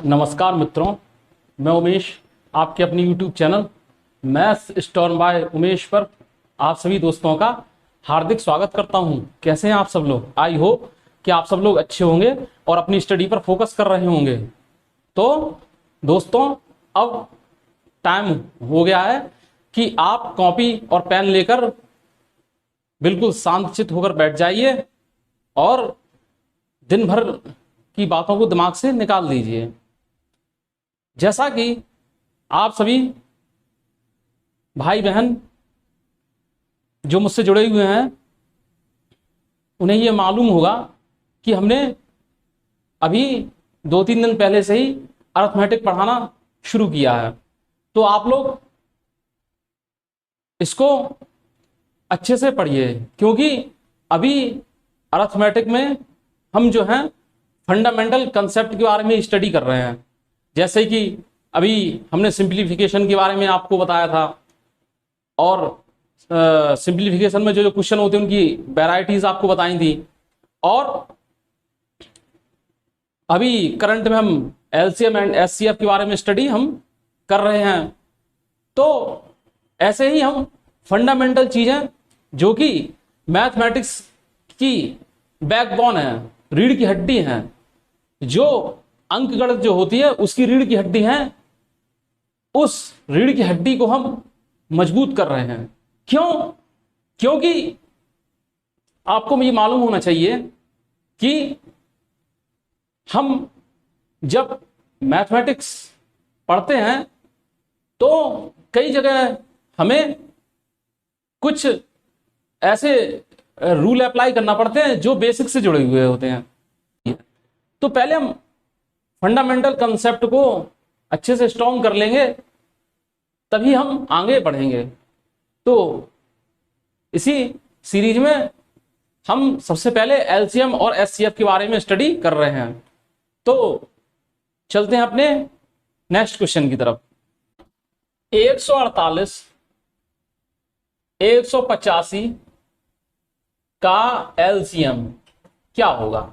नमस्कार मित्रों, मैं उमेश, आपके अपनी YouTube channel maths storm by Umesh पर आप सभी दोस्तों का हार्दिक स्वागत करता हूं। कैसे हैं आप सब लोग? आई होप कि आप सब लोग अच्छे होंगे और अपनी स्टडी पर फोकस कर रहे होंगे। तो दोस्तों, अब टाइम हो गया है कि आप कॉपी और पेन लेकर बिल्कुल शांतचित्त होकर बैठ जाइए और दिन भर की बातों को दिमाग से निकाल दीजिए। जैसा कि आप सभी भाई बहन जो मुझसे जुड़े हुए हैं उन्हें ये मालूम होगा कि हमने अभी 2-3 दिन पहले से ही अरिथमेटिक पढ़ाना शुरू किया है। तो आप लोग इसको अच्छे से पढ़िए, क्योंकि अभी अरिथमेटिक में हम जो है फंडामेंटल कंसेप्ट के बारे में स्टडी कर रहे हैं। जैसे कि अभी हमने सिंप्लीफिकेशन के बारे में आपको बताया था, और सिंप्लीफिकेशन में जो जो क्वेश्चन होते हैं उनकी वैरायटीज आपको बताई थी। और अभी करंट में हम एलसीएम एंड एचसीएफ के बारे में स्टडी हम कर रहे हैं। तो ऐसे ही हम फंडामेंटल चीजें जो कि मैथमेटिक्स की बैकबोन है, रीढ़ की हड्डी है, जो अंक गणित जो होती है उसकी रीढ़ की हड्डी है, उस रीढ़ की हड्डी को हम मजबूत कर रहे हैं। क्यों? क्योंकि आपको ये मालूम होना चाहिए कि हम जब मैथमेटिक्स पढ़ते हैं तो कई जगह हमें कुछ ऐसे रूल अप्लाई करना पड़ते हैं जो बेसिक से जुड़े हुए होते हैं। तो पहले हम फंडामेंटल कंसेप्ट को अच्छे से स्ट्रॉन्ग कर लेंगे, तभी हम आगे बढ़ेंगे। तो इसी सीरीज में हम सबसे पहले एलसीएम और एचसीएफ के बारे में स्टडी कर रहे हैं। तो चलते हैं अपने नेक्स्ट क्वेश्चन की तरफ। 148 185 का एलसीएम क्या होगा?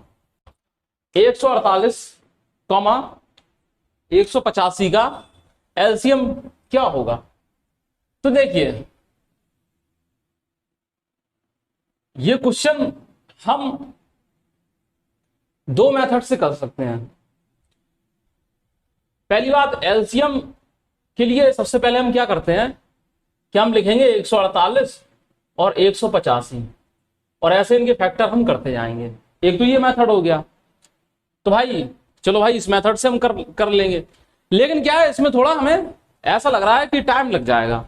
148 कॉमा 185 का एलसीएम क्या होगा? तो देखिए, ये क्वेश्चन हम दो मेथड से कर सकते हैं। पहली बात, एलसीएम के लिए सबसे पहले हम क्या करते हैं कि हम लिखेंगे 148 और 185, और ऐसे इनके फैक्टर हम करते जाएंगे। एक तो ये मेथड हो गया। तो भाई चलो भाई, इस मेथड से हम कर लेंगे। लेकिन क्या है, इसमें थोड़ा हमें ऐसा लग रहा है कि टाइम लग जाएगा।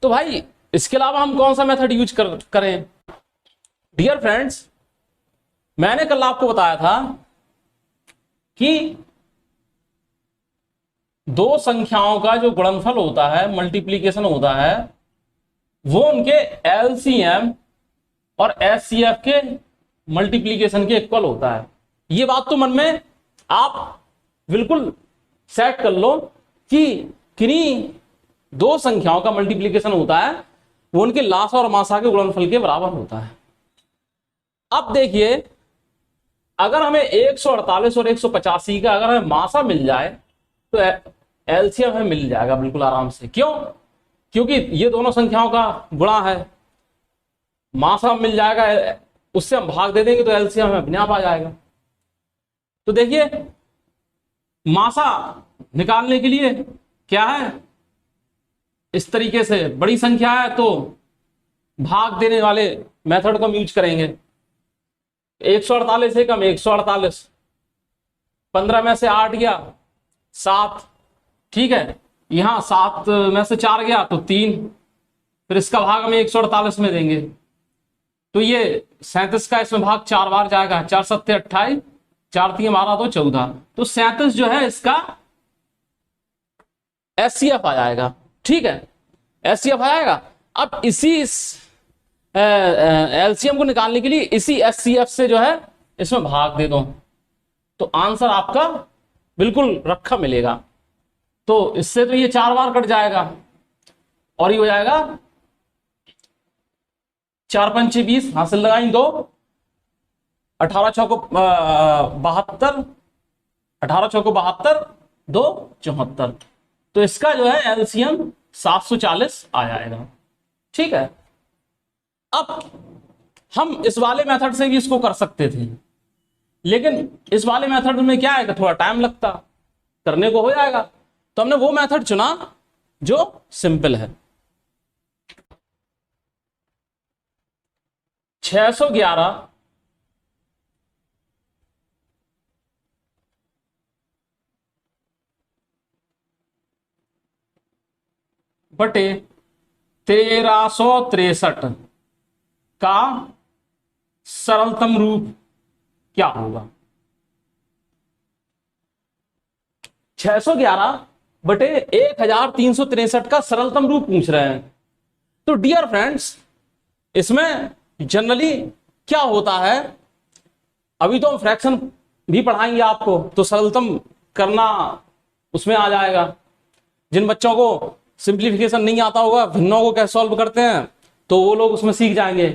तो भाई इसके अलावा हम कौन सा मेथड यूज करें? डियर फ्रेंड्स, मैंने कल आपको बताया था कि दो संख्याओं का जो गुणनफल होता है, मल्टीप्लीकेशन होता है, वो उनके एलसीएम और एचसीएफ के मल्टीप्लीकेशन के इक्वल होता है। ये बात तो मन में आप बिल्कुल सेट कर लो कि किन्हीं दो संख्याओं का मल्टीप्लीकेशन होता है वो उनके लासा और मासा के गुणनफल के बराबर होता है। अब देखिए, अगर हमें 148 और 185 का अगर हमें मासा मिल जाए तो एलसीएम हमें मिल जाएगा बिल्कुल आराम से। क्यों? क्योंकि ये दोनों संख्याओं का गुणा है, मासा मिल जाएगा, उससे हम भाग दे देंगे तो एलसीएम हमें अपने आप आ जाएगा। तो देखिए, मासा निकालने के लिए क्या है, इस तरीके से बड़ी संख्या है तो भाग देने वाले मेथड को हम यूज करेंगे। 148 है कम 148, 15 में से 8 गया 7, ठीक है। यहां 7 में से 4 गया तो 3, फिर इसका भाग हम 148 में देंगे तो ये 37 का इसमें भाग 4 बार जाएगा, 4 7 28, 4 3 12 तो 14, तो 37 जो है इसका एचसीएफ आ जाएगा। ठीक है, एचसीएफ आ जाएगा। अब इसी एलसीएम को निकालने के लिए इसी एचसीएफ से जो है इसमें भाग दे दो तो आंसर आपका बिल्कुल रखा मिलेगा। तो इससे तो ये 4 बार कट जाएगा और ये हो जाएगा 4 पंचे 20, हासिल लगाई 2, 18 चौको 72, 18 चौको 72, 2 74। तो इसका जो है एलसीएम 740 आ जाएगा। ठीक है, अब हम इस वाले मेथड से भी इसको कर सकते थे, लेकिन इस वाले मेथड में क्या है कि थोड़ा टाइम लगता, करने को हो जाएगा, तो हमने वो मेथड चुना जो सिंपल है। 611 बटे 1363 का सरलतम रूप क्या होगा। 611 बटे 1363 का सरलतम रूप पूछ रहे हैं। तो डियर फ्रेंड्स, इसमें जनरली क्या होता है, अभी तो हम फ्रैक्शन भी पढ़ाएंगे आपको, तो सरलतम करना उसमें आ जाएगा। जिन बच्चों को सिंप्लीफिकेशन नहीं आता होगा, भिन्नों को कैसे सॉल्व करते हैं, तो वो लोग उसमें सीख जाएंगे।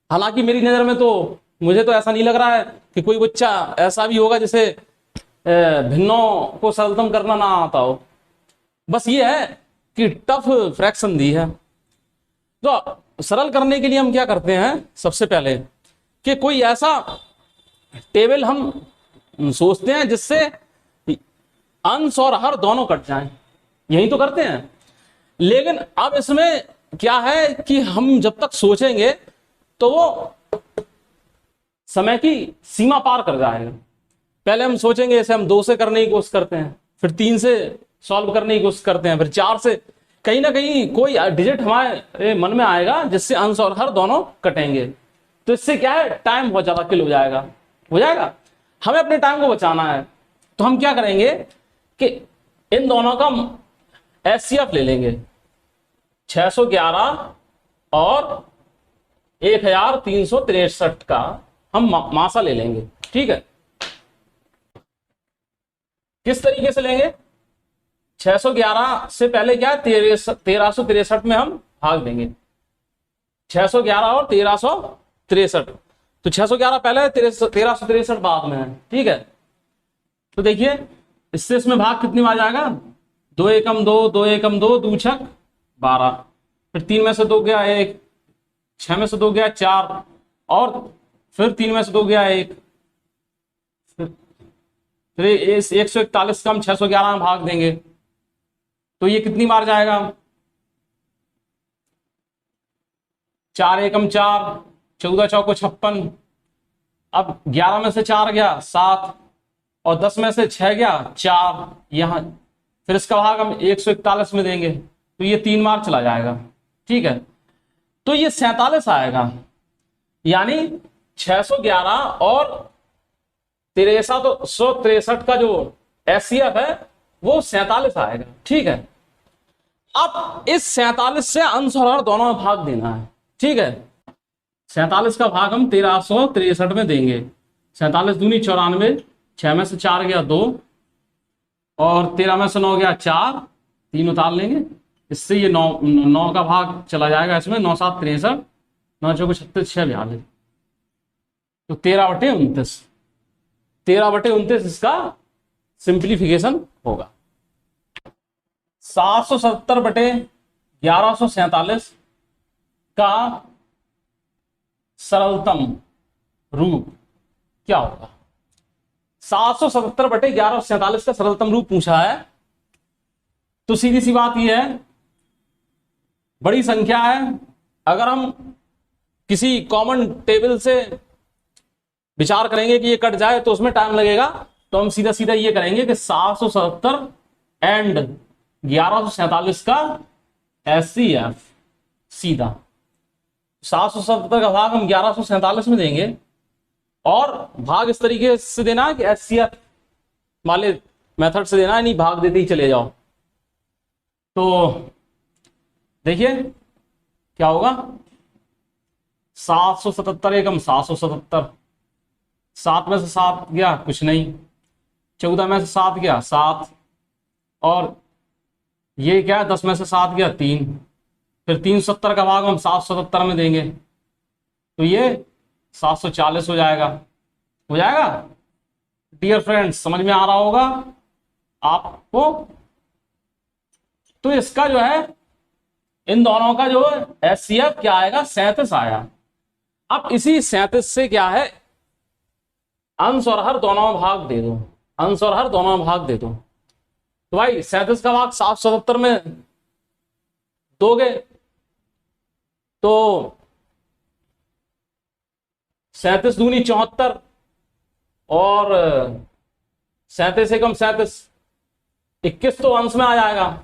हालांकि मेरी नजर में तो, मुझे तो ऐसा नहीं लग रहा है कि कोई बच्चा ऐसा भी होगा जिसे भिन्नों को सरलतम करना ना आता हो। बस ये है कि टफ फ्रैक्शन दी है। तो सरल करने के लिए हम क्या करते हैं, सबसे पहले कि कोई ऐसा टेबल हम सोचते हैं जिससे अंश और हर दोनों कट जाएं, यही तो करते हैं। लेकिन अब इसमें क्या है कि हम जब तक सोचेंगे तो वो समय की सीमा पार कर जाएगा। पहले हम सोचेंगे, जैसे हम 2 से करने की कोशिश करते हैं, फिर 3 से सॉल्व करने की कोशिश करते हैं, फिर 4 से, कहीं ना कहीं कोई डिजिट हमारे मन में आएगा जिससे अंश और हर दोनों कटेंगे। तो इससे क्या है, टाइम बहुत ज्यादा किल हो जाएगा। हमें अपने टाइम को बचाना है, तो हम क्या करेंगे कि इन दोनों का एचसीएफ ले लेंगे। 611 और 1363 का हम मासा ले लेंगे। ठीक है, किस तरीके से लेंगे, 611 से पहले क्या है, 1363 में हम भाग देंगे। 611 और 1363, तो 611 पहले, 1363 बाद में है। ठीक है, तो देखिए इससे इसमें भाग कितनी बार जाएगा, 2 एकम 2, 2 एकम 2, 2 छक 12, फिर 3 में से 2 गया 1, 6 में से 2 गया 4, और फिर 3 में से 2 गया 1, फिर 141 का हम 611 में भाग देंगे, तो ये कितनी बार जाएगा, 4 एकम 4, 14 चौको 56, अब 11 में से 4 गया 7, और 10 में से 6 गया 4, यहां फिर इसका भाग हम 141 में देंगे, तो ये 3 बार चला जाएगा। ठीक है, तो ये 47 आएगा, यानी 611 और 1363 का जो एचसीएफ है वो 47 आएगा। ठीक है, अब इस 47 से अंश और हर दोनों में भाग देना है। ठीक है, 47 का भाग हम 1363 में देंगे। 47 दूनी 94, 6 में से 4 गया 2, और 13 में से 9 गया 4, 3 उतार लेंगे, इससे ये 9 का भाग चला जाएगा इसमें, 9 7 63, 9 चौको 36, 6 42, तो 13/29, 13/29 इसका सिंप्लीफिकेशन होगा। 770/1147 का सरलतम रूप क्या होगा। 770/1147 का सरलतम रूप पूछा है, तो सीधी सी बात यह है, बड़ी संख्या है, अगर हम किसी कॉमन टेबल से विचार करेंगे कि ये कट जाए तो उसमें टाइम लगेगा, तो हम सीधा सीधा ये करेंगे कि 770 एंड 1147 का एचसीएफ, सीधा 770 का भाग हम 1147 में देंगे, और भाग इस तरीके से देना है कि एचसीएफ वाले मेथड से देना है, नहीं भाग देते ही चले जाओ। तो देखिए क्या होगा, 777 एकम 777, 7 में से 7 गया कुछ नहीं, 14 में से 7 गया 7, और ये क्या है, 10 में से 7 गया 3, फिर 370 का भाग हम 777 में देंगे, तो ये 740 हो जाएगा। डियर फ्रेंड्स, समझ में आ रहा होगा आपको। तो इसका जो है, इन दोनों का जो HCF क्या आएगा, 37 आया। अब इसी 37 से क्या है, अंश और हर दोनों में भाग दे दो, अंश और हर दोनों में भाग दे दो। तो भाई 37 का भाग 777 में दोगे तो 37 दूनी 74 और 37 एकम 37, 21 तो अंश में आ जाएगा।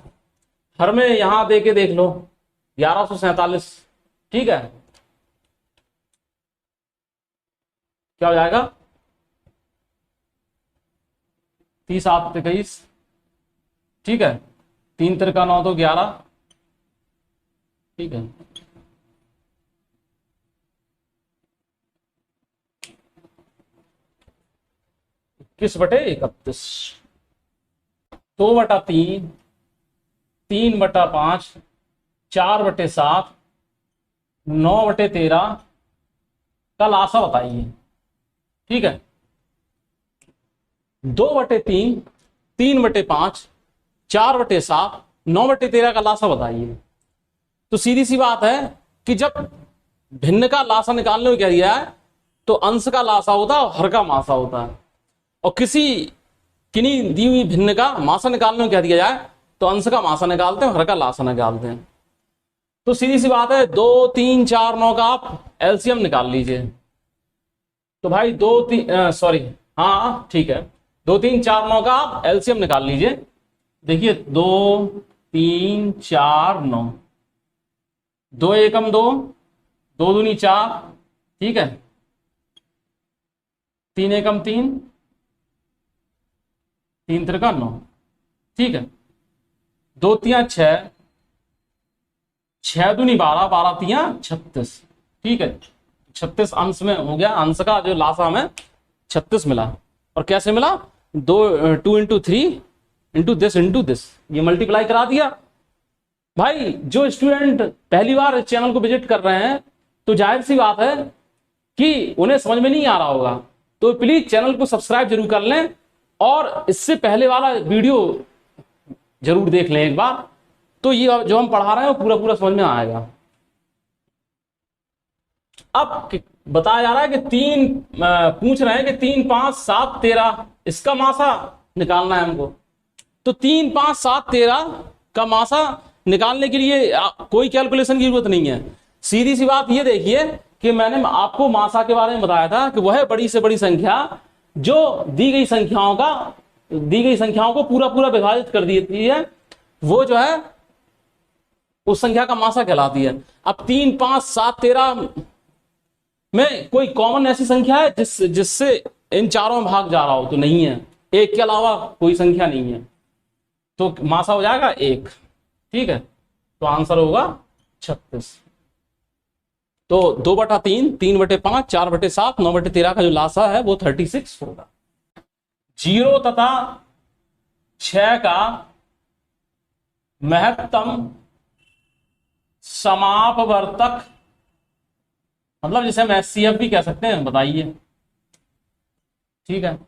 हर में यहां दे के देख लो 1147। ठीक है, क्या हो जाएगा, 30 8 21। ठीक है, 3 तिरका 9 तो 11। ठीक है, किस बटे 31, 2/3, 3/5, 4/7, 9/13 का लासा बताइए। ठीक है, 2/3, 3/5, 4/7, 9/13 का लासा बताइए। तो सीधी सी बात है कि जब भिन्न का लासा निकालने को कह दिया है तो अंश का लासा होता है और हर का मासा होता है। और किन्हीं दी हुई भिन्न का मासा निकालने को कह दिया जाए तो अंश का मासा निकालते हैं, हर का लासा निकालते हैं। तो सीधी सी बात है, 2 3 4 9 का आप एलसीएम निकाल लीजिए। तो भाई 2 3 सॉरी, हाँ ठीक है, 2 3 4 9 का आप एलसीएम निकाल लीजिए। देखिए 2 3 4 9, 2 एकम 2, 2 दूनी 4। ठीक है, 3 एकम 3, 3 तिरका 9। ठीक है, 2 तिया 6, 6 दूनी 12, 12 तिया 36। ठीक है, 36 अंश में हो गया, अंश का जो लासा हमें 36 मिला। और कैसे मिला, 2 इंटू 3 इंटू दिस, ये मल्टीप्लाई करा दिया। भाई जो स्टूडेंट पहली बार इस चैनल को विजिट कर रहे हैं तो जाहिर सी बात है कि उन्हें समझ में नहीं आ रहा होगा, तो प्लीज चैनल को सब्सक्राइब जरूर कर लें और इससे पहले वाला वीडियो जरूर देख लें एक बार, तो ये जो हम पढ़ा रहे हैं वो पूरा पूरा समझ में आएगा। अब बताया जा रहा है कि पूछ रहे हैं कि 3 5 7 13 इसका मासा निकालना है हमको। तो 3 5 7 13 का मासा निकालने के लिए कोई कैलकुलेशन की जरूरत नहीं है। सीधी सी बात ये देखिए कि मैंने आपको मासा के बारे में बताया था कि वह बड़ी से बड़ी संख्या जो दी गई संख्याओं को पूरा पूरा विभाजित कर देती है, वो जो है उस संख्या का मासा कहलाती है। अब 3 5 7 13 में कोई कॉमन ऐसी संख्या है जिससे इन चारों में भाग जा रहा हो, तो नहीं है। एक के अलावा कोई संख्या नहीं है, तो मासा हो जाएगा 1। ठीक है, तो आंसर होगा 36। तो 2/3, 3/5, 4/7, 9/13 का जो लासा है वो 36 होगा। 0 तथा 6 का महत्तम समापवर्तक, मतलब जिसे हम HCF भी कह सकते हैं, बताइए। ठीक है,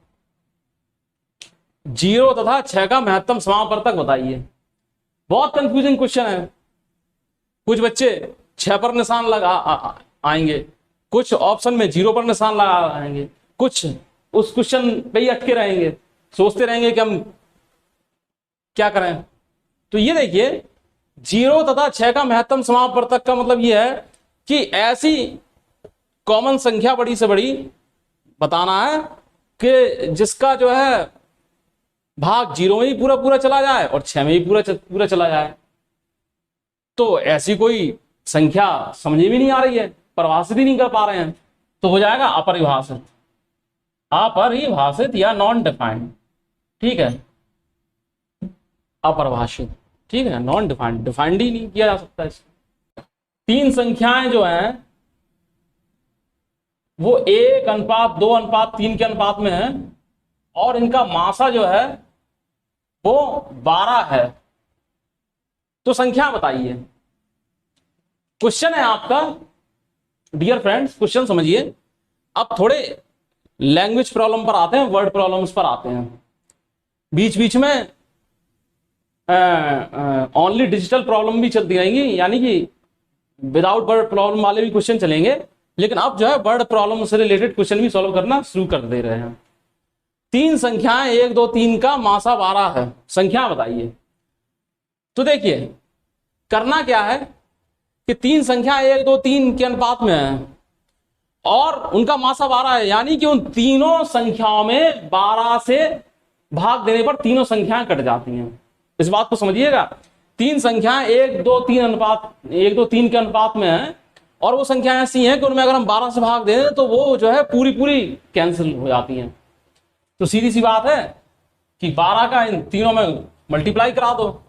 0 तथा 6 का महत्तम समापवर्तक बताइए। बहुत कंफ्यूजिंग क्वेश्चन है। कुछ बच्चे 6 पर निशान लगा आएंगे, कुछ ऑप्शन में 0 पर निशान लगा आएंगे, कुछ उस क्वेश्चन पे ही अटके रहेंगे, सोचते रहेंगे कि हम क्या करें। तो ये देखिए, 0 तथा 6 का महत्तम समापवर्तक का मतलब ये है कि ऐसी कॉमन संख्या बड़ी से बड़ी बताना है कि जिसका जो है भाग 0 में ही पूरा पूरा चला जाए और 6 में ही पूरा चला जाए। तो ऐसी कोई संख्या समझ में नहीं आ रही है, परिभाषित ही नहीं कर पा रहे हैं, तो हो जाएगा अपरिभाषित, अपरिभाषित या नॉन डिफाइंड। ठीक है, अपरिभाषित। ठीक है, नॉन डिफाइंड, डिफाइंड ही नहीं किया जा सकता इसको। 3 संख्याएं जो हैं वो 1:2:3 के अनुपात में है और इनका मासा जो है वो 12 है। तो संख्या बताइए। क्वेश्चन है आपका, डियर फ्रेंड्स, क्वेश्चन समझिए। अब थोड़े लैंग्वेज प्रॉब्लम पर आते हैं, वर्ड प्रॉब्लम्स पर आते हैं। बीच बीच में ओनली डिजिटल प्रॉब्लम भी चलती रहेंगी, यानी कि विदाउट वर्ड प्रॉब्लम वाले भी क्वेश्चन चलेंगे, लेकिन अब जो है वर्ड प्रॉब्लम से रिलेटेड क्वेश्चन भी सॉल्व करना शुरू कर दे रहे हैं। तीन संख्याएं 1 2 3 का मासा 12 है, संख्या बताइए। तो देखिए करना क्या है कि तीन संख्या 1 2 3 के अनुपात में है और उनका मासा 12 है, यानी कि उन तीनों संख्याओं में 12 से भाग देने पर तीनों संख्याएं कट जाती हैं। इस बात को समझिएगा, तीन संख्याएं 1 2 3 अनुपात 1 2 3 के अनुपात में है और वो संख्याएं ऐसी हैं कि उनमें अगर हम 12 से भाग दें तो वो जो है पूरी पूरी कैंसिल हो जाती हैं। तो सीधी सी बात है कि 12 का इन तीनों में मल्टीप्लाई करा दो।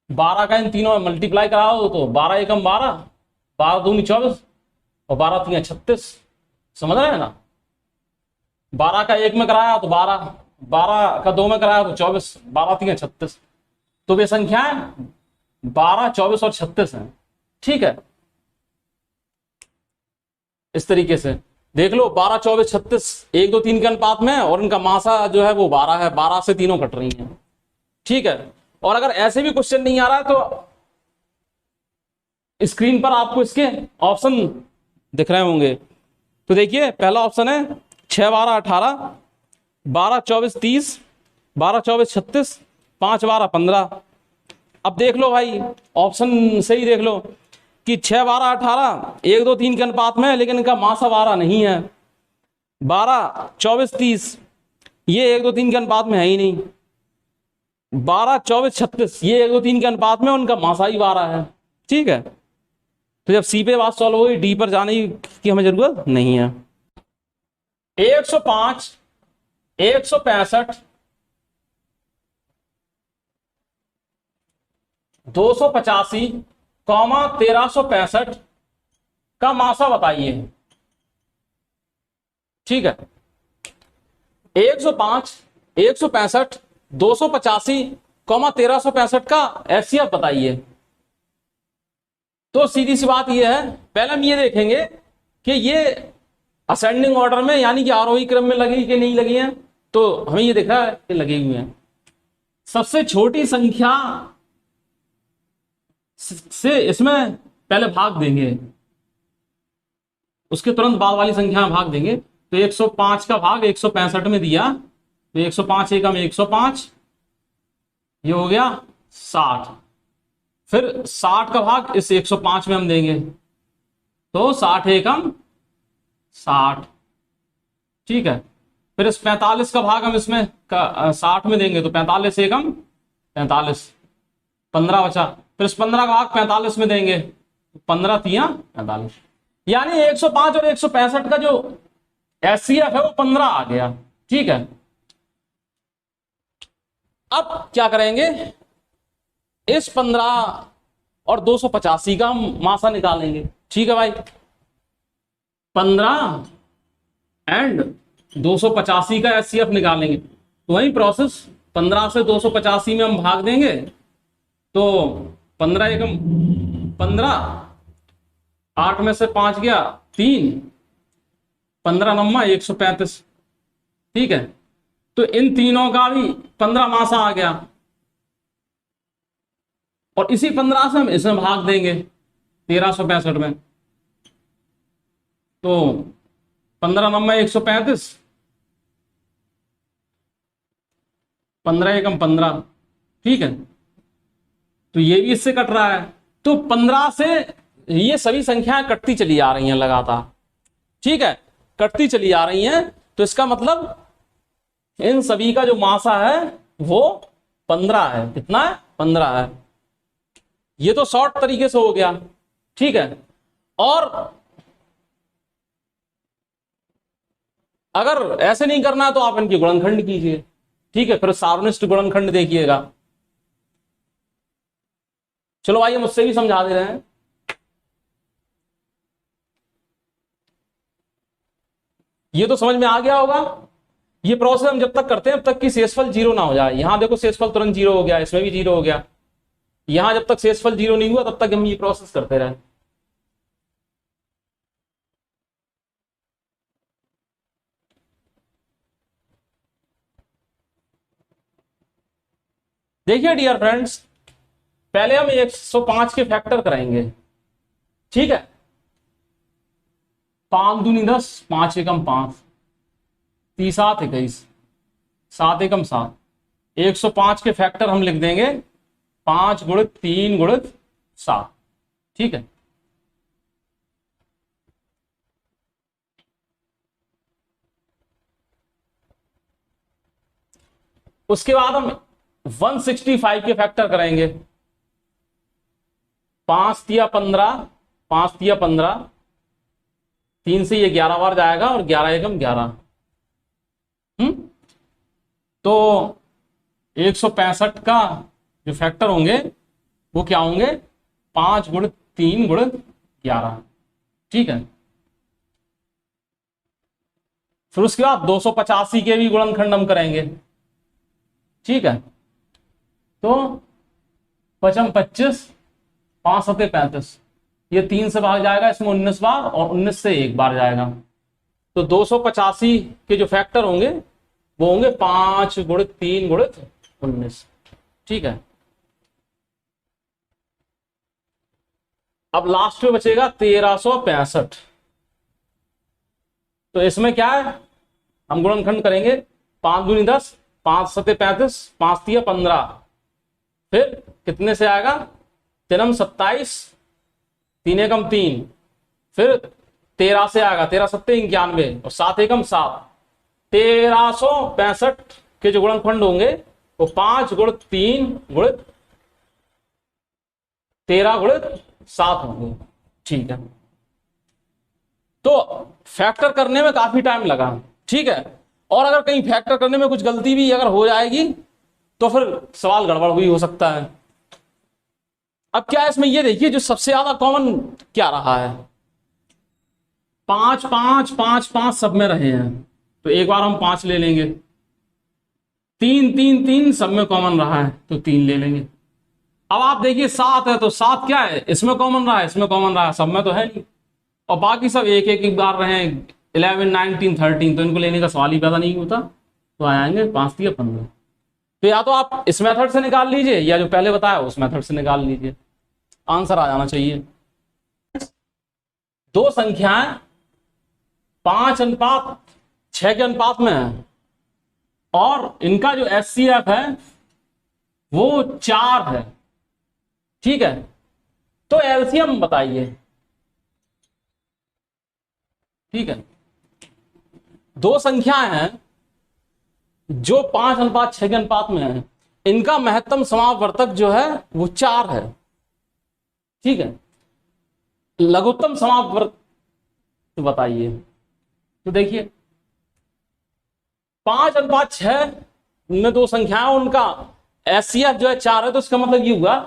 बारह का इन तीनों में मल्टीप्लाई कराओ तो 12 एकम 12, 12 दूनी 24 और 12 तीन 36। समझ रहे हैं ना? 12 का एक में कराया तो 12, 12 का 2 में कराया तो 24, 12 तीन 36। तो वे संख्याएं 12 24 और 36 हैं। ठीक है, इस तरीके से देख लो 12 24 36 1 2 3 के अनुपात में है और इनका मासा जो है वो 12 है, 12 से तीनों कट रही हैं। ठीक है, और अगर ऐसे भी क्वेश्चन नहीं आ रहा है तो स्क्रीन पर आपको इसके ऑप्शन दिख रहे होंगे। तो देखिए पहला ऑप्शन है 6 12 18, 12 24 30, 12 24 36, 5 12 15। अब देख लो भाई ऑप्शन से ही देख लो कि 6 12 18 1 2 3 के अनुपात में है, लेकिन इनका मासा 12 नहीं है। 12 24 30 ये 1 2 3 के अनुपात में है ही नहीं। 12 24 36 ये 1 2 3 के अनुपात में, उनका मासा ही 12 है। ठीक है, तो जब सी पे बात सॉल्व होगी डी पर जाने की हमें जरूरत नहीं है। 105 165 285 1365 का मासा बताइए। ठीक है, 105 165 285 1365 का एचसीएफ बताइए। तो सीधी सी बात यह है, पहले हम ये देखेंगे कि ये असेंडिंग ऑर्डर में यानी कि आरोही क्रम में लगी कि नहीं लगी है। तो हमें ये दिख रहा है कि लगी हुई है। सबसे छोटी संख्या से इसमें पहले भाग देंगे, उसके तुरंत बाद वाली संख्या में भाग देंगे। तो 105 का भाग 165 में दिया तो 105 एकम 105, ये हो गया 60। फिर 60 का भाग इस 105 में हम देंगे तो 60 एकम 60। ठीक है, फिर इस 45 का भाग हम इसमें 60 में देंगे तो 45 एकम 45, 15 बचा। फिर इस 15 का भाग 45 में देंगे तो 15 तिया 45। यानी 105 और 165 का जो एचसीएफ है वो 15 आ गया। ठीक है, अब क्या करेंगे, इस 15 और 285 का हम मासा निकालेंगे। ठीक है भाई, 15 एंड 285 का एचसीएफ निकालेंगे। तो वही प्रोसेस 15 से 285 में हम भाग देंगे तो 15 एकम 15, 8 में से 5 गया 3, 15 नम्मा 135। ठीक है, तो इन तीनों का भी 15 मासा आ गया और इसी 15 से हम इसमें भाग देंगे 1365 में। तो 15 नम्मा 135, 15 एकम 15। ठीक है, तो ये भी इससे कट रहा है। तो 15 से ये सभी संख्याएं कटती चली आ रही हैं लगातार। ठीक है, कटती चली आ रही हैं, तो इसका मतलब इन सभी का जो मासा है वो 15 है। कितना है? 15 है। ये तो शॉर्ट तरीके से हो गया। ठीक है, और अगर ऐसे नहीं करना है तो आप इनकी गुणनखंड कीजिए। ठीक है, फिर सार्वनिष्ठ गुणनखंड देखिएगा। चलो आइए मुझसे भी समझा दे रहे हैं। ये तो समझ में आ गया होगा। ये प्रोसेस हम जब तक करते हैं, तब तक कि शेषफल जीरो ना हो जाए। यहां देखो शेषफल तुरंत जीरो हो गया, इसमें भी जीरो हो गया। यहां जब तक शेषफल जीरो नहीं हुआ तब तक हम ये प्रोसेस करते रहे। देखिए डियर फ्रेंड्स, पहले हम 105 के फैक्टर कराएंगे, ठीक है। 5 दूनी 10, 5 एकम 5, 3 7 21, 7 एकम 7। 105 के फैक्टर हम लिख देंगे 5 गुणित 3 गुणित 7, ठीक है। उसके बाद हम 165 के फैक्टर करेंगे। 5 तिया 15, 5 तिया 15, 3 से ये 11 बार जाएगा और 11 एकम 11। तो 165 का जो फैक्टर होंगे वो क्या होंगे, 5 गुणित 3 गुणित 11, ठीक है। फिर उसके बाद 285 के भी गुणनखंड हम करेंगे, ठीक है। तो 5 25, 5 7 35, ये 3 से भाग जाएगा, इसमें 19 बार और 19 से 1 बार जाएगा। तो 285 के जो फैक्टर होंगे वो होंगे 5 गुणित 3 गुणित 19, ठीक है। अब लास्ट में बचेगा 1365। तो इसमें क्या है, हम गुणनखंड करेंगे। 5 दूनी 10, 5 7 35, 5 तिया 15, फिर कितने से आएगा, 3 27, 3 एकम 3, फिर 13 से आएगा, 13 7 91 और 7 एकम 7। 1365 के जो गुणनखंड होंगे वो 5 गुणित 3 गुणित 13 गुणित 7 होंगे, ठीक है। तो फैक्टर करने में काफी टाइम लगा, ठीक है। और अगर कहीं फैक्टर करने में कुछ गलती भी अगर हो जाएगी तो फिर सवाल गड़बड़ भी हो सकता है। अब क्या है इसमें, ये देखिए जो सबसे ज्यादा कॉमन क्या रहा है, 5 5 5 5 सब में रहे हैं, तो एक बार हम 5 ले लेंगे। 3 3 3 सब में कॉमन रहा है तो 3 ले लेंगे। अब आप देखिए 7 है तो 7 क्या है, इसमें कॉमन रहा है, इसमें कॉमन रहा है, सब में तो है नहीं। और बाकी सब एक एक बार रहे, 11 19 13, तो इनको लेने का सवाल ही पैदा नहीं होता। तो आ जाएंगे 5 तिया 15। तो या तो आप इस मेथड से निकाल लीजिए या जो पहले बताया उस मेथड से निकाल लीजिए, आंसर आ जाना चाहिए। दो संख्याएं 5:6 के अनुपात में है और इनका जो एचसीएफ है वो 4 है, ठीक है। तो एलसीएम बताइए, ठीक है। दो संख्याएं हैं जो 5:6 के अनुपात में है, इनका महत्तम समापवर्तक जो है वो 4 है, ठीक है। लघुत्तम समापवर्तक तो बताइए। तो देखिए 5:6 में दो संख्याएं, उनका एचसीएफ जो है 4 है, तो इसका मतलब ये हुआ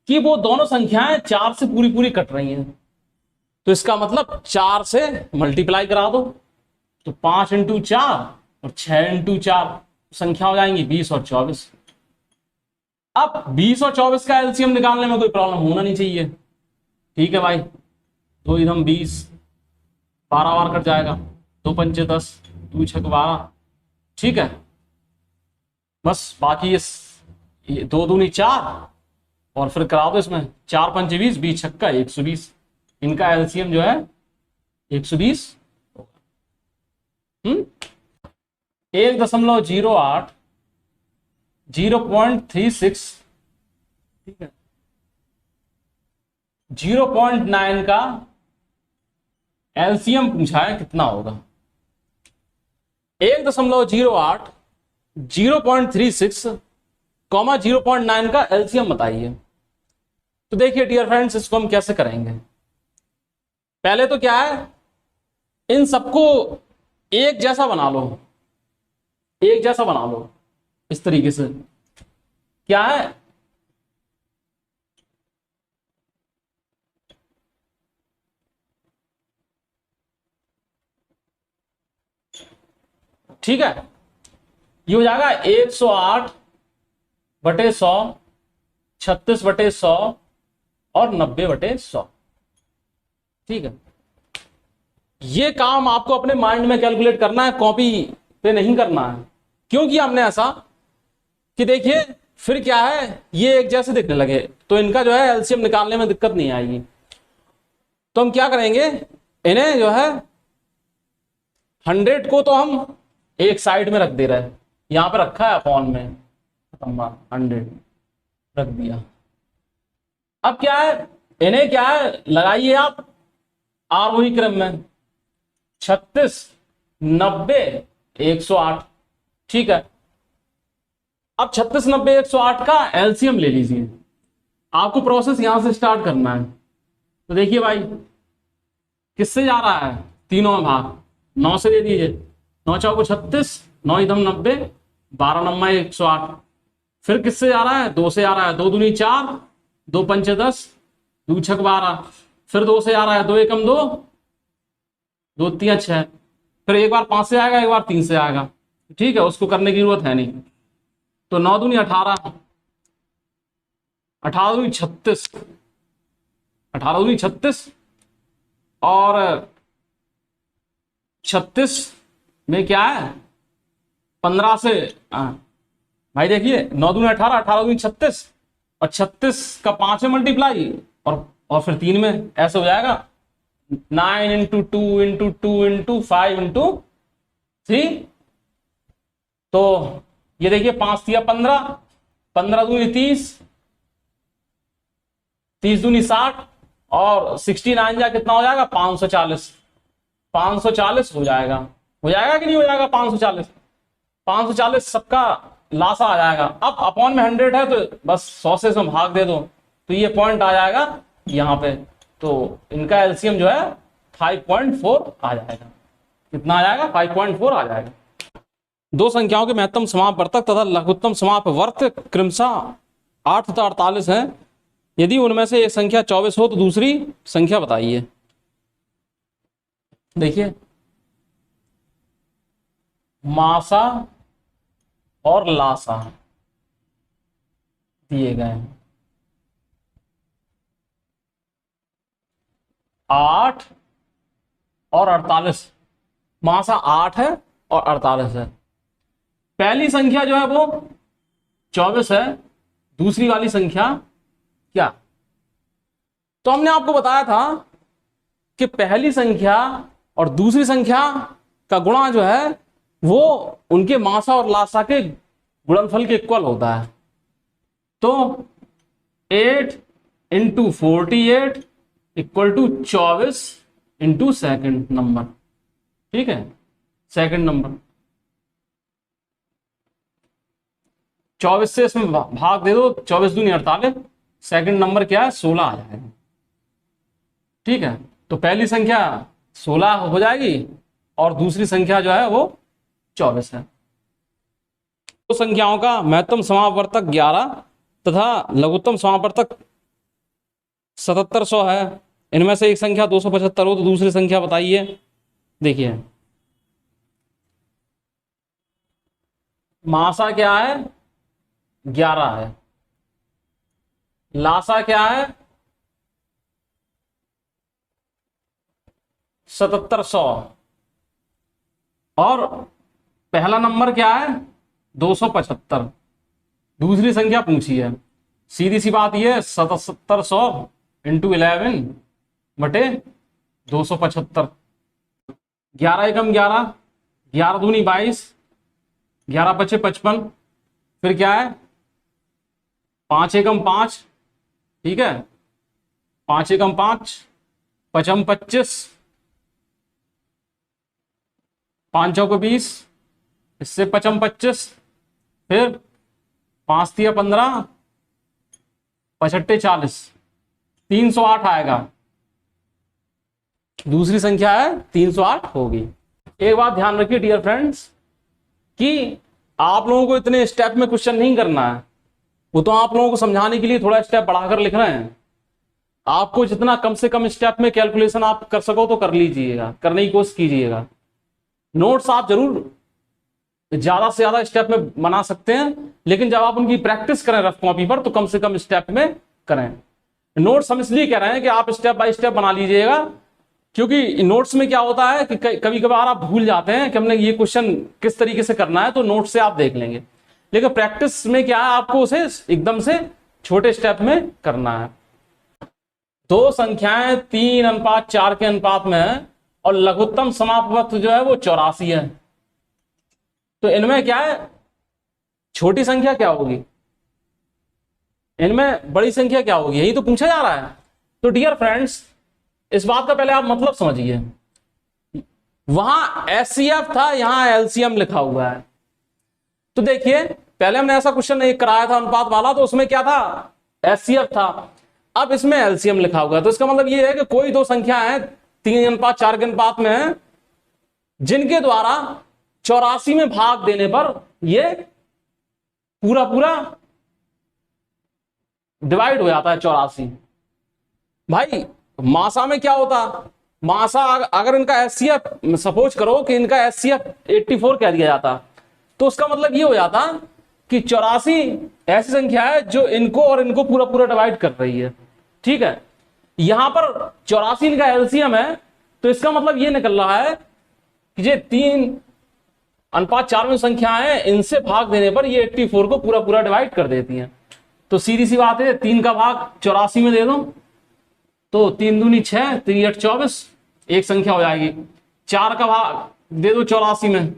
कि वो दोनों संख्याएं 4 से पूरी पूरी कट रही हैं। तो इसका मतलब 4 से मल्टीप्लाई करा दो, तो 5 × 4 और 6 × 4 संख्या हो जाएंगी 20 और 24। अब 20 और 24 का एलसीएम निकालने में कोई प्रॉब्लम होना नहीं चाहिए, ठीक है भाई। तो एकदम 20 12 बार कट जाएगा, 2 पंचे 10, 2 छक 12, ठीक है। बस बाकी ये 2 दूनी 4 और फिर करा दो इसमें 4 पंचे 20, 20 छक्का 120। इनका एलसीएम जो है 120। 1.08 0.36, ठीक है। 0.9 का एलसीएम पूछा है, कितना होगा। 1.08 0.36 0.9 का एलसीएम बताइए। तो देखिए डियर फ्रेंड्स, इसको हम कैसे करेंगे। पहले तो क्या है, इन सबको एक जैसा बना लो, एक जैसा बना लो इस तरीके से। क्या है, ठीक है। ये हो जाएगा 108/100, 36/100 और 90/100। ठीक है, ये काम आपको अपने माइंड में कैलकुलेट करना है, कॉपी पे नहीं करना है। क्यों किया हमने ऐसा कि देखिए फिर क्या है, ये एक जैसे दिखने लगे तो इनका जो है एलसीएम निकालने में दिक्कत नहीं आएगी। तो हम क्या करेंगे, इन्हें जो है 100 को तो हम एक साइड में रख दे रहे हैं, यहां पे रखा है अपॉन में, 100 रख दिया। अब क्या है, इन्हें क्या है लगाइए आप आरोही क्रम में, 36, 90, 108। ठीक है, अब 36, 90, 108 का एलसीएम ले लीजिए। आपको प्रोसेस यहां से स्टार्ट करना है। तो देखिए भाई, किससे जा रहा है, तीनों में भाग, 9 से दे दीजिए, 9 चौको 36, 9 इधम 90, 12 नम्मा 108। फिर किससे जा रहा है, 2 से आ रहा है, 2 दूनी 4, 2 पंचे 10, 2 छक 12। फिर 2 से आ रहा है, 2 एकम 2, 2 तियां 6। फिर एक बार 5 से आएगा, एक बार 3 से आएगा। ठीक है, उसको करने की जरूरत है नहीं। तो 9 दूनी 18, 18 दूनी 36, 18 दूनी 36 और 36 में क्या है 15 से भाई देखिए 9 दूनी 18, 18 दूनी 36 और 36 का 5 में मल्टीप्लाई और फिर 3 में, ऐसे हो जाएगा 9 इंटू 2 इंटू 2 इंटू 5 इंटू 3। तो ये देखिए 5 दिया 15, 15 दूनी 30, 30 दूनी 60 और 69 जा कितना हो जाएगा 540, 540 हो जाएगा। हो जाएगा कि नहीं हो जाएगा 540, 540 सबका लासा आ जाएगा। अब अपॉन में 100 है तो बस 100 से इसमें भाग दे दो, तो ये पॉइंट आ जाएगा यहाँ पे। तो इनका एलसीएम जो है 5.4 आ जाएगा। कितना आ जाएगा, 5.4 आ जाएगा। दो संख्याओं के महत्तम समापवर्तक तथा लघुत्तम समापवर्त क्रमशः 8 तथा 48 हैं। यदि उनमें से एक संख्या 24 हो तो दूसरी संख्या बताइए। देखिए मासा और लासा दिए गए हैं, 8 और 48। मासा 8 है और 48 है। पहली संख्या जो है वो 24 है, दूसरी वाली संख्या क्या। तो हमने आपको बताया था कि पहली संख्या और दूसरी संख्या का गुणा जो है वो उनके मासा और लासा के गुणनफल के इक्वल होता है। तो 8 into 48 equal to 24 into second number. ठीक है, सेकेंड नंबर 24 से इसमें भाग दे दो, 24 दूनी 48, सेकेंड नंबर क्या है 16 आ जाएगा। ठीक है, तो पहली संख्या 16 हो जाएगी और दूसरी संख्या जो है वो 24 है। दो संख्याओं का महत्तम समापवर्तक 11 तथा लघुत्तम समापवर्तक 7700 है। इनमें से एक संख्या 275 हो तो दूसरी संख्या बताइए। देखिए मासा क्या है 11 है, लासा क्या है 7700 और पहला नंबर क्या है 275। दूसरी संख्या पूछी है, सीधी सी बात यह 7700 इंटू 11 बटे 275। 11 एकम 11, 11 दूनी 22, 11 पचे 55। फिर क्या है 5 एकम 5। ठीक है, 5 एकम 5, पचम 25, 5 चौको 20, इससे पचम 25। फिर 5 तिया 15, 55 40, 308 आएगा। दूसरी संख्या है 308 होगी। एक बात ध्यान रखिए डियर फ्रेंड्स कि आप लोगों को इतने स्टेप में क्वेश्चन नहीं करना है, वो तो आप लोगों को समझाने के लिए थोड़ा स्टेप बढ़ाकर लिख रहे हैं। आपको जितना कम से कम स्टेप में कैलकुलेशन आप कर सको तो कर लीजिएगा, करने की कोशिश कीजिएगा। नोट्स आप जरूर ज्यादा से ज्यादा स्टेप में बना सकते हैं, लेकिन जब आप उनकी प्रैक्टिस करें रफ कॉपी पर तो कम से कम स्टेप में करें। नोट्स हम इसलिए कह रहे हैं कि आप स्टेप बाय स्टेप बना लीजिएगा, क्योंकि नोट्स में क्या होता है कि कभी कभार आप भूल जाते हैं कि हमने ये क्वेश्चन किस तरीके से करना है, तो नोट से आप देख लेंगे। लेकिन प्रैक्टिस में क्या है, आपको उसे एकदम से छोटे स्टेप में करना है। दो संख्याएं 3:4 के अनुपात में है और लघुत्तम समापवर्त जो है वो 84 है। तो इनमें क्या है, छोटी संख्या क्या होगी, इनमें बड़ी संख्या क्या होगी, यही तो पूछा जा रहा है। तो डियर फ्रेंड्स, इस बात का पहले आप मतलब समझिए। वहां एचसीएफ था, यहां एलसीएम लिखा हुआ है। तो देखिए, पहले हमने ऐसा क्वेश्चन एक कराया था अनुपात वाला, तो उसमें क्या था, एचसीएफ था। अब इसमें एलसीएम लिखा हुआ है, तो इसका मतलब ये है कि कोई दो संख्या है 3:4 के अनुपात में है, जिनके द्वारा 84 में भाग देने पर ये पूरा पूरा डिवाइड हो जाता है 84। भाई मासा में क्या होता, मासा अगर इनका एचसीएफ सपोज करो कि इनका एचसीएफ 84 कह दिया जाता, तो उसका मतलब ये हो जाता कि 84 ऐसी संख्या है जो इनको और इनको पूरा पूरा डिवाइड कर रही है। ठीक है, यहां पर 84 इनका एलसीएम है, तो इसका मतलब ये निकल रहा है कि ये 3:4 में संख्या है, इनसे भाग देने पर ये 84 को पूरा पूरा डिवाइड कर देती हैं। तो सीधी सी बात है, 3 का भाग 84 में दे दो, तो 3 दूनी 6, 3 8 24, एक संख्या हो जाएगी। 4 का भाग दे दो 84 में,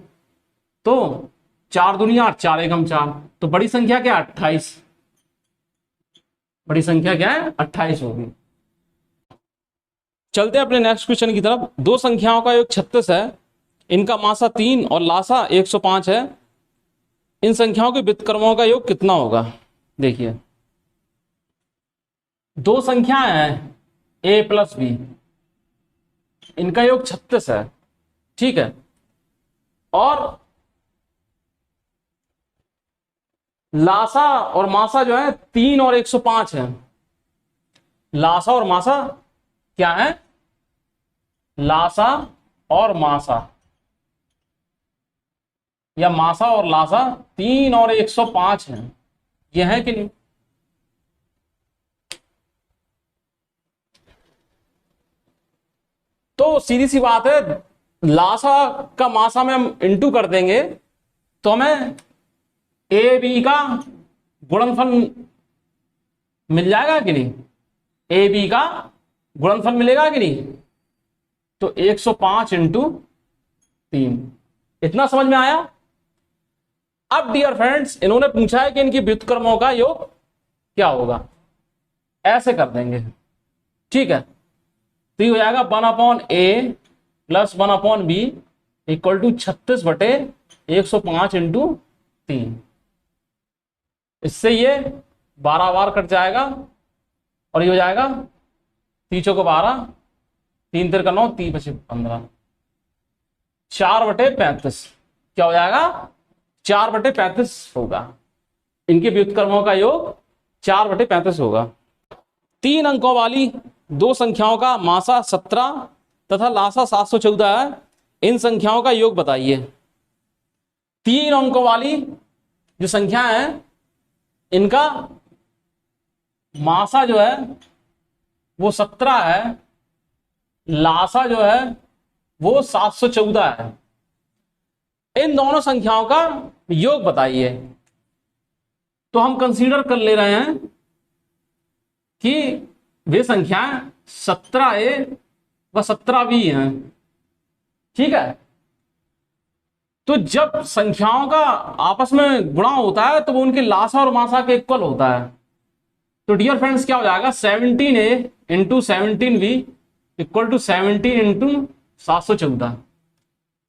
तो 4 दूनी 8, 4 एकम 4, तो बड़ी संख्या क्या है, 28। बड़ी संख्या क्या है, 28 होगी। चलते हैं अपने नेक्स्ट क्वेश्चन की तरफ। दो संख्याओं का योग 36 है, इनका मासा 3 और लासा 105 है। इन संख्याओं के व्युत्क्रमों का योग कितना होगा। देखिए, दो संख्याएं हैं a प्लस बी, इनका योग 36 है, ठीक है, और लासा और मासा जो है 3 और 105 है। लासा और मासा क्या है, लासा और मासा, या मासा और लासा 3 और 105 है, यह है कि नहीं। तो सीधी सी बात है, लासा का मासा में हम इंटू कर देंगे तो हमें ए बी का गुणनफल मिल जाएगा कि नहीं, ए बी का गुणनफल मिलेगा कि नहीं। तो 105 इंटू 3, इतना समझ में आया। अब डियर फ्रेंड्स, इन्होंने पूछा है कि इनकी व्युत्क्रमों का योग क्या होगा, ऐसे कर देंगे, ठीक है। तो ये हो जाएगा 1/a plus 1/b equal to 36/105 into 3। इससे ये 12 बार कट जाएगा और ये हो जाएगा 3 चौको 12, 3 तिरका 9, 3 पचे 15, 4/35 क्या हो जाएगा, 4/35 होगा। इनके व्युत्क्रमों का योग 4/35 होगा। 3 अंकों वाली दो संख्याओं का मासा 17 तथा लासा 714 है। इन संख्याओं का योग बताइए। 3 अंकों वाली जो संख्या है, इनका मासा जो है वो 17 है, लासा जो है वो 714 है। इन दोनों संख्याओं का योग बताइए। तो हम कंसीडर कर ले रहे हैं कि वे संख्याएं 17a व 17b हैं, ठीक है। तो जब संख्याओं का आपस में गुणा होता है तो वो उनके लासा और मासा के इक्वल होता है। तो डियर फ्रेंड्स क्या हो जाएगा, 17a into 17b equal to 17 into 714।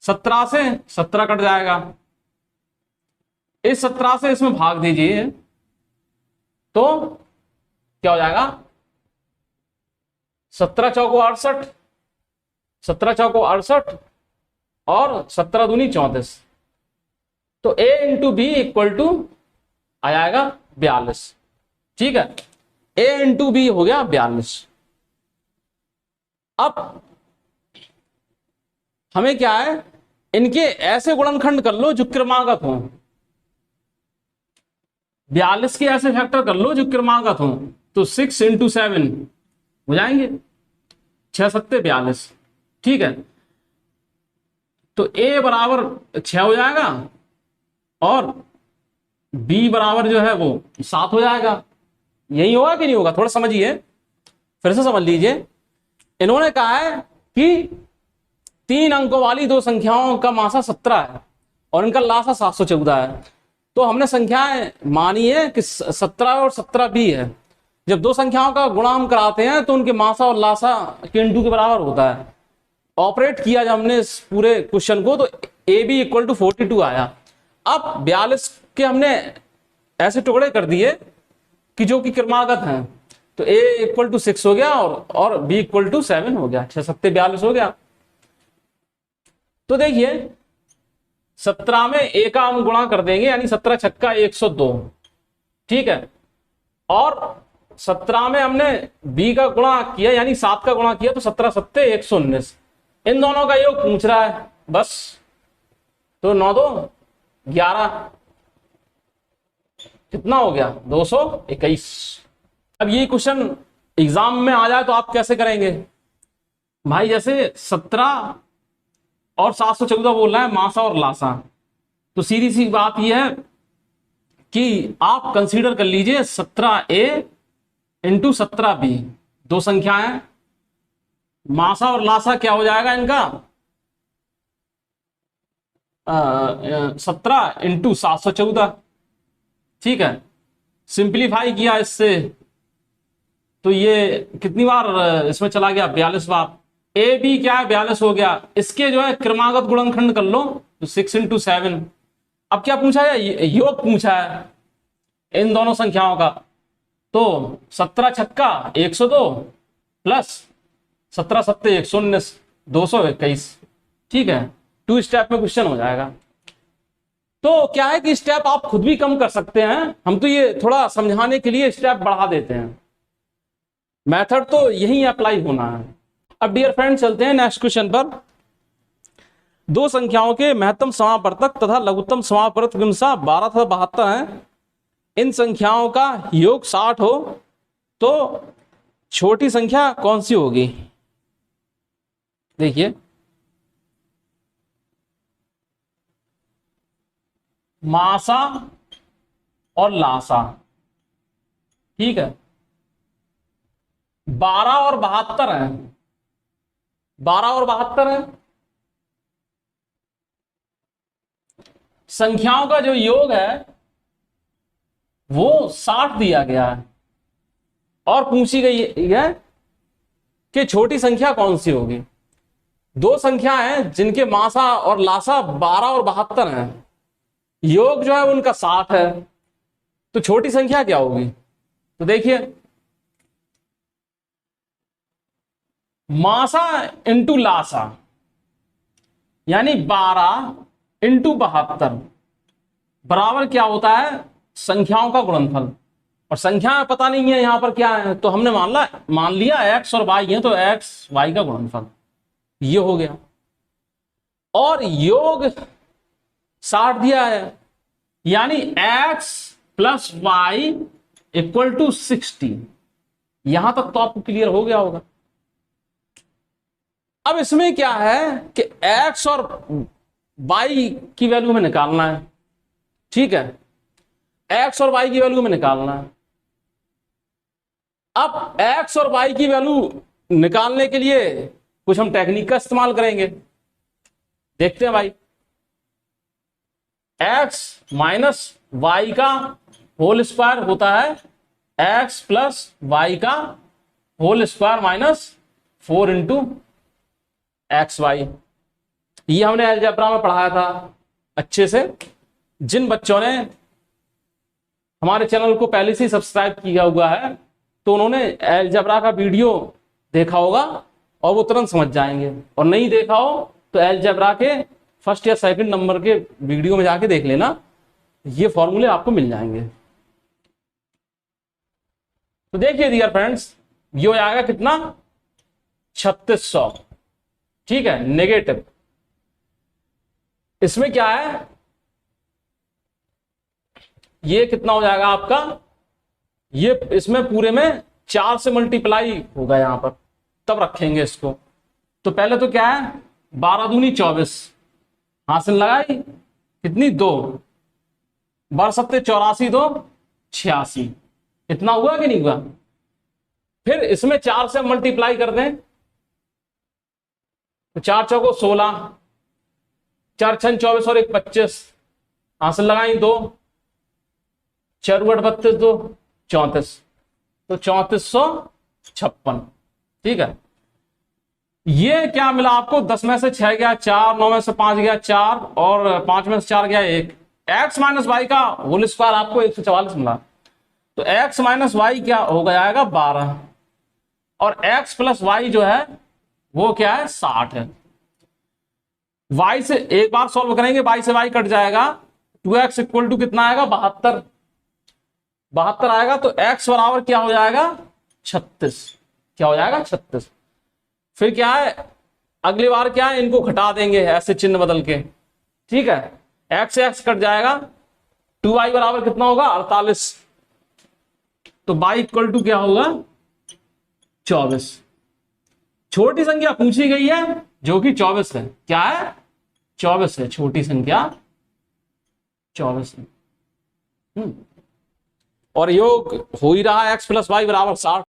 17 से 17 कट जाएगा, इस 17 से इसमें भाग दीजिए तो क्या हो जाएगा, 17 चौको 68, 17 चौको 68 और 17 दूनी 34। तो a into B equal to आ जाएगा 42, ठीक है। a इंटू बी हो गया 42। अब हमें क्या है, इनके ऐसे गुणनखंड कर लो जो क्रमागत हो, 42 के ऐसे फैक्टर कर लो जो क्रमागत हो, तो 6 × 7 हो जाएंगे 6 सत्ते 42। ठीक है, तो a बराबर 6 हो जाएगा और b बराबर जो है वो 7 हो जाएगा। यही होगा कि नहीं होगा, थोड़ा समझिए, फिर से समझ लीजिए। इन्होंने कहा है कि 3 अंकों वाली दो संख्याओं का मासा 17 है और इनका लासा 714 है। तो हमने संख्याएं मानी है कि 17 और 17 भी है। जब दो संख्याओं का गुणा हम कराते हैं तो उनके मासा और लासा के इंटू के बराबर होता है। ऑपरेट किया जब हमने इस पूरे क्वेश्चन को तो ए बी इक्वल टू 42 आया। अब 42 के हमने ऐसे टुकड़े कर दिए कि जो कि क्रमागत हैं, तो a इक्वल टू 6 हो गया और b इक्वल टू 7 हो गया, 6 सत्ते 42 हो गया। तो देखिए 17 में a का हम गुणा कर देंगे यानी 17 छक्का 102। ठीक है, और 17 में हमने b का गुणा किया यानी 7 का गुणा किया तो 17 सत्ते 119। इन दोनों का योग पूछ रहा है बस, तो 9 2 11, कितना हो गया 221। अब ये क्वेश्चन एग्जाम में आ जाए तो आप कैसे करेंगे भाई? जैसे 17 और 714 बोल रहा है मासा और लासा, तो सीधी सी बात यह है कि आप कंसीडर कर लीजिए 17a इंटू 17b, दो संख्याएं, मासा और लासा क्या हो जाएगा इनका 17 इंटू 714। ठीक है, सिंप्लीफाई किया इससे तो ये कितनी बार इसमें चला गया 42 बार। ए बी क्या है 42 हो गया, इसके जो है क्रमागत गुणनखंड कर लो तो 6 × 7। अब क्या पूछा है? योग पूछा है इन दोनों संख्याओं का, तो 17 छक्का 102 प्लस 17 सत्ते 119 221। ठीक है, 2 स्टेप में क्वेश्चन हो जाएगा। तो क्या है कि स्टेप आप खुद भी कम कर सकते हैं, हम तो ये थोड़ा समझाने के लिए स्टेप बढ़ा देते हैं। मेथड तो यही अप्लाई होना है। अब डियर फ्रेंड चलते हैं नेक्स्ट क्वेश्चन पर। दो संख्याओं के महत्तम समापवर्तक तथा लघुत्तम समापवर्तक क्रमशः 12 तथा 72 हैं। इन संख्याओं का योग 60 हो तो छोटी संख्या कौन सी होगी? देखिए मासा और लासा, ठीक है, 12 और 72 है, 12 और 72 है। संख्याओं का जो योग है वो 60 दिया गया है और पूछी गई है कि छोटी संख्या कौन सी होगी। दो संख्या हैं जिनके मासा और लासा 12 और 72 हैं, योग जो है उनका 60 है, तो छोटी संख्या क्या होगी? तो देखिए मासा इंटू लासा यानी 12 इंटू 72 बराबर क्या होता है? संख्याओं का गुणनफल। और संख्या पता नहीं है यहां पर क्या है, तो हमने मान लिया x और y है, तो x y का गुणनफल ये हो गया। और योग 60 दिया है यानी x plus y equal to 60। यहां तक तो आपको क्लियर हो गया होगा। अब इसमें क्या है कि x और y की वैल्यू में निकालना है। ठीक है, x और y की वैल्यू में निकालना है। अब x और y की वैल्यू निकालने के लिए कुछ हम टेक्निक का इस्तेमाल करेंगे। देखते हैं भाई, x माइनस वाई का होल स्क्वायर होता है x प्लस वाई का whole square minus 4 into x y. ये हमने अलजेब्रा में पढ़ाया था अच्छे से। जिन बच्चों ने हमारे चैनल को पहले से ही सब्सक्राइब किया हुआ है तो उन्होंने अलजेब्रा का वीडियो देखा होगा और वो तुरंत समझ जाएंगे, और नहीं देखा हो तो अलजेब्रा के फर्स्ट या सेकंड नंबर के वीडियो में जाके देख लेना, ये फॉर्मूले आपको मिल जाएंगे। तो देखिए डियर फ्रेंड्स, ये हो जाएगा कितना 3600। ठीक है, नेगेटिव इसमें क्या है, ये कितना हो जाएगा आपका, ये इसमें पूरे में 4 से मल्टीप्लाई होगा यहां पर, तब रखेंगे इसको। तो पहले तो क्या है, 12 दूनी 24, हासिल लगाई कितनी, 2, 12 84, 2 86, इतना हुआ कि नहीं हुआ। फिर इसमें 4 से मल्टीप्लाई कर दें तो 4 चौको 16, 4 छन 24 और 1 25, हासिल लगाई 2, 4 8 32, 2 34, तो 3456। ठीक है, ये क्या मिला आपको, 10 में से 6 गया 4, 9 में से 5 गया 4 और 5 में से 4 गया 1। एक्स माइनस वाई का होल स्क्वायर आपको 144 मिला। तो एक्स माइनस वाई क्या हो जाएगा 12, और एक्स प्लस वाई जो है वो क्या है 60 है। वाई से एक बार सॉल्व करेंगे, वाई से वाई कट जाएगा, 2x इक्वल टू कितना आएगा 72, 72 आएगा। तो x बराबर क्या हो जाएगा 36, क्या हो जाएगा 36। फिर क्या है, अगली बार क्या है, इनको घटा देंगे ऐसे चिन्ह बदल के। ठीक है, x से x कट जाएगा, 2y बराबर कितना होगा 48, तो y इक्वल टू क्या होगा 24। छोटी संख्या पूछी गई है जो कि 24 है, क्या है 24 है, छोटी संख्या 24 है। और योग हो ही रहा है x प्लस वाई बराबर 60।